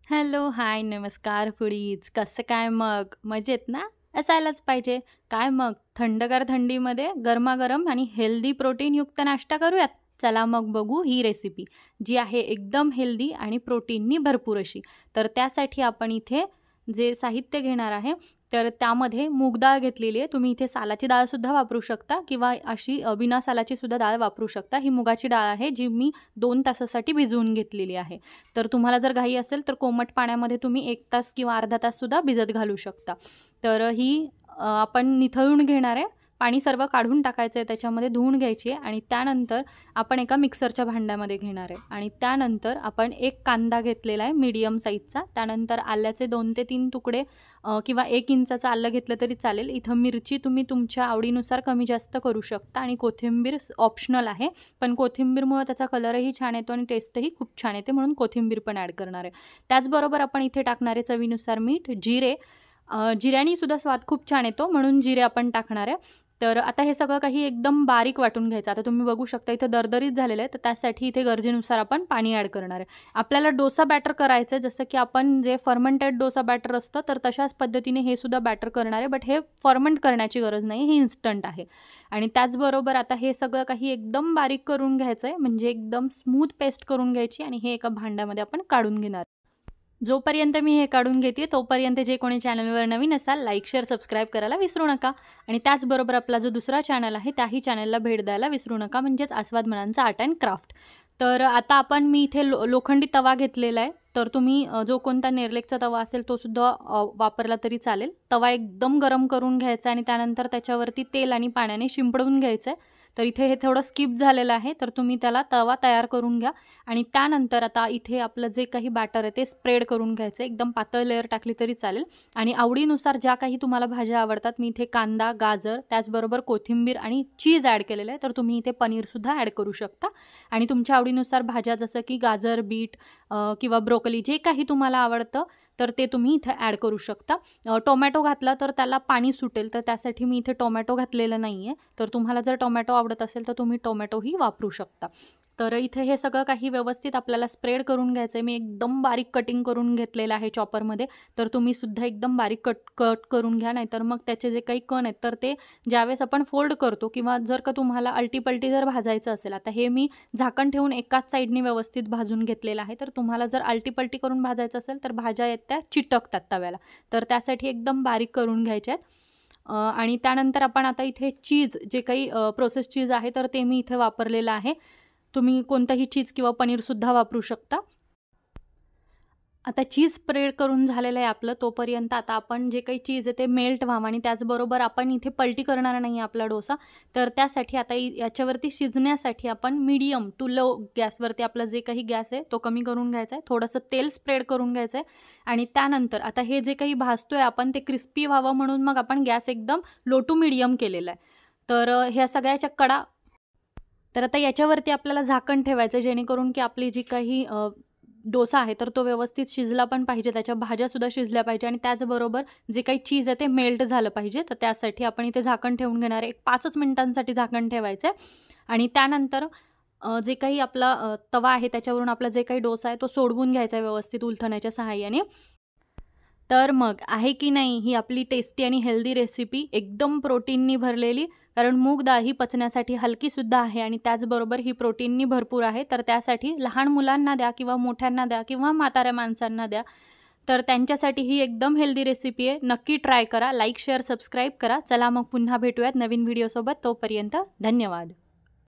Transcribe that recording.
Hello, हाय, नमस्कार foodies. कसं काय मग? मजेत ना? असायलाच पाहिजे. काय मग थंडगार थंडीमध्ये गरमागरम आणि हेल्दी प्रोटीनयुक्त नाश्ता करूयात? चला मग बघू ही रेसिपी, जी आहे एकदम हेल्दी आणि प्रोटीननी भरपूर अशी. तर त्यासाठी आपण इथे जे साहित्य घेणार आहे, तर त्यामध्ये मूग डाळ घेतलेली आहे. तुम्ही इथे सालाची डाळसुद्धा वापरू शकता किंवा अशी बिना सालाची सुद्धा डाळ वापरू शकता. ही मुगाची डाळ आहे, जी मी 2 तासासाठी भिजवून घेतलेली आहे. तर तुम्हाला जर घाई असेल तर कोमट पाण्यामध्ये तुम्ही 1 तास किंवा अर्धा ताससुद्धा भिजत घालू शकता. तर ही आपण निथळून घेणार आहे. पाणी सर्व काढून टाकायचं आहे, त्याच्यामध्ये धुवून घ्यायची आहे आणि त्यानंतर आपण एका मिक्सरच्या भांड्यामध्ये घेणार आहे आणि त्यानंतर आपण एक कांदा घेतलेला आहे मीडियम साईजचा. त्यानंतर आल्याचे 2 ते 3 तुकडे किंवा 1 इंचाचं आलं घेतलं तरी चालेल. इथं मिरची तुम्ही तुमच्या आवडीनुसार कमी जास्त करू शकता आणि कोथिंबीर ऑप्शनल आहे, पण कोथिंबीरमुळे त्याचा कलरही छान येतो आणि टेस्टही खूप छान येते, म्हणून कोथिंबीर पण ॲड करणार आहे. त्याचबरोबर आपण इथे टाकणार आहे चवीनुसार मीठ, जिरे. जिऱ्याने सुद्धा स्वाद खूप छान येतो, म्हणून जिरे आपण टाकणार आहे. तर आता हे सगळं काही एकदम बारीक वाटून घ्यायचं. आता तुम्ही बघू शकता इथे दरदरीत झालेलं आहे, तर त्यासाठी इथे गरजेनुसार आपण पाणी ॲड करणार आहे. आपल्याला डोसा बॅटर करायचं आहे, जसं की आपण जे फर्मंटेड डोसा बॅटर असतं, तर तशाच पद्धतीने हे सुद्धा बॅटर करणार आहे. बट हे फर्मंट करण्याची गरज नाही, हे इन्स्टंट आहे. आणि त्याचबरोबर आता हे सगळं काही एकदम बारीक करून घ्यायचं आहे, म्हणजे एकदम स्मूथ पेस्ट करून घ्यायची आणि हे एका भांड्यामध्ये आपण काढून घेणार. जोपर्यंत मी हे काढून घेते तोपर्यंत जे कोणी चॅनलवर नवीन असाल, लाईक, शेअर, सबस्क्राईब करायला विसरू नका. आणि त्याचबरोबर आपला जो दुसरा चॅनल आहे, त्याही चॅनलला भेट द्यायला विसरू नका, म्हणजेच आस्वाद मनांचा आर्ट अँड क्राफ्ट. तर आता मी इथे लोखंडी तवा घेतलेला आहे. तर तुम्ही जो कोणता नेरलेकचा तवा असेल तो सुद्धा वापरला तरी चालेल. तवा एकदम गरम करून घ्यायचा आणि त्यानंतर त्याच्यावरती तेल आणि पाण्याने शिंपडून घ्यायचं आहे. तर इथे हे थोडं स्किप झालेलं आहे, तर तुम्ही त्याला तवा तयार करून घ्या. आणि त्यानंतर आता इथे आपलं जे काही बॅटर आहे ते स्प्रेड करून घ्यायचं. एकदम पातळ लेअर टाकली तरी चालेल आणि आवडीनुसार ज्या काही तुम्हाला भाज्या आवडतात, मी इथे कांदा, गाजर, त्याचबरोबर कोथिंबीर आणि चीज ॲड केलेलं आहे. तर तुम्ही इथे पनीरसुद्धा ॲड करू शकता आणि तुमच्या आवडीनुसार भाज्या जसं की गाजर, बीट किंवा ब्रोकली जे काही तुम्हाला आवडतं तर ते तुम्ही इथे ॲड करू शकता. टोमॅटो घातला तर त्याला पाणी सुटेल, तर त्यासाठी मी इथे टोमॅटो घातलेलं नाही आहे. तर तुम्हाला जर टोमॅटो आवडत असेल तर तुम्ही टोमॅटोही वापरू शकता. तर इथे हे सगळं काही व्यवस्थित आपल्याला स्प्रेड करून घ्यायचं आहे. मी एकदम बारीक कटिंग करून घेतलेलं आहे चॉपरमध्ये. तर तुम्ही सुद्धा एकदम बारीक कट करून घ्या, नाहीतर मग त्याचे जे काही कण आहेत तर ते ज्यावेळेस आपण फोल्ड करतो किंवा जर का तुम्हाला अल्टीपल्टी जर भाजायचं असेल, आता हे मी झाकण ठेवून एकाच साईडने व्यवस्थित भाजून घेतलेलं आहे. तर तुम्हाला जर अल्टीपल्टी करून भाजायचं असेल तर भाज्या आहेत त्या चिटकतात तव्याला, तर त्यासाठी एकदम बारीक करून घ्यायच्या आहेत. आणि त्यानंतर आपण आता इथे चीज जे काही प्रोसेस चीज आहे तर ते मी इथे वापरलेलं आहे. तुम्ही कोणतंही चीज किंवा पनीरसुद्धा वापरू शकता. आता चीज स्प्रेड करून झालेलं आहे आपलं, तोपर्यंत आता आपण जे काही चीज आहे ते मेल्ट व्हावं आणि त्याचबरोबर आपण इथे पलटी करणार नाही आपला डोसा. तर त्यासाठी आता याच्यावरती शिजण्यासाठी आपण मीडियम टू लो गॅसवरती आपला जे काही गॅस आहे तो कमी करून घ्यायचा आहे. थोडंसं तेल स्प्रेड करून घ्यायचं आहे आणि त्यानंतर आता हे जे काही भाजतोय आपण ते क्रिस्पी व्हावं म्हणून मग आपण गॅस एकदम लो टू मीडियम केलेला आहे. तर ह्या सगळ्याच्या कडा, तर आता याच्यावरती आपल्याला झाकण ठेवायचं जेणेकरून की आपली जी काही डोसा आहे तर तो व्यवस्थित शिजला पण पाहिजे, त्याच्या भाज्यासुद्धा शिजल्या पाहिजे आणि त्याचबरोबर जे काही चीज आहे ते मेल्ट झालं पाहिजे. तर त्यासाठी आपण इथे झाकण ठेवून घेणार आहे. 5च मिनिटांसाठी झाकण ठेवायचं आहे आणि त्यानंतर जे काही आपला तवा आहे त्याच्यावरून आपला जे काही डोसा आहे तो सोडवून घ्यायचा आहे व्यवस्थित उलथण्याच्या सहाय्याने. तर मग आहे की नाही ही आपली टेस्टी आणि हेल्दी रेसिपी एकदम प्रोटीननी भरलेली, कारण मूग डाळ ही पचण्यासाठी हलकीसुद्धा आहे आणि त्याचबरोबर ही प्रोटीननी भरपूर आहे. तर त्यासाठी लहान मुलांना द्या किंवा मोठ्यांना द्या किंवा म्हाताऱ्या माणसांना द्या, तर त्यांच्यासाठी ही एकदम हेल्दी रेसिपी आहे. नक्की ट्राय करा. लाईक, शेअर, सबस्क्राईब करा. चला मग पुन्हा भेटूयात नवीन व्हिडिओसोबत. तोपर्यंत धन्यवाद.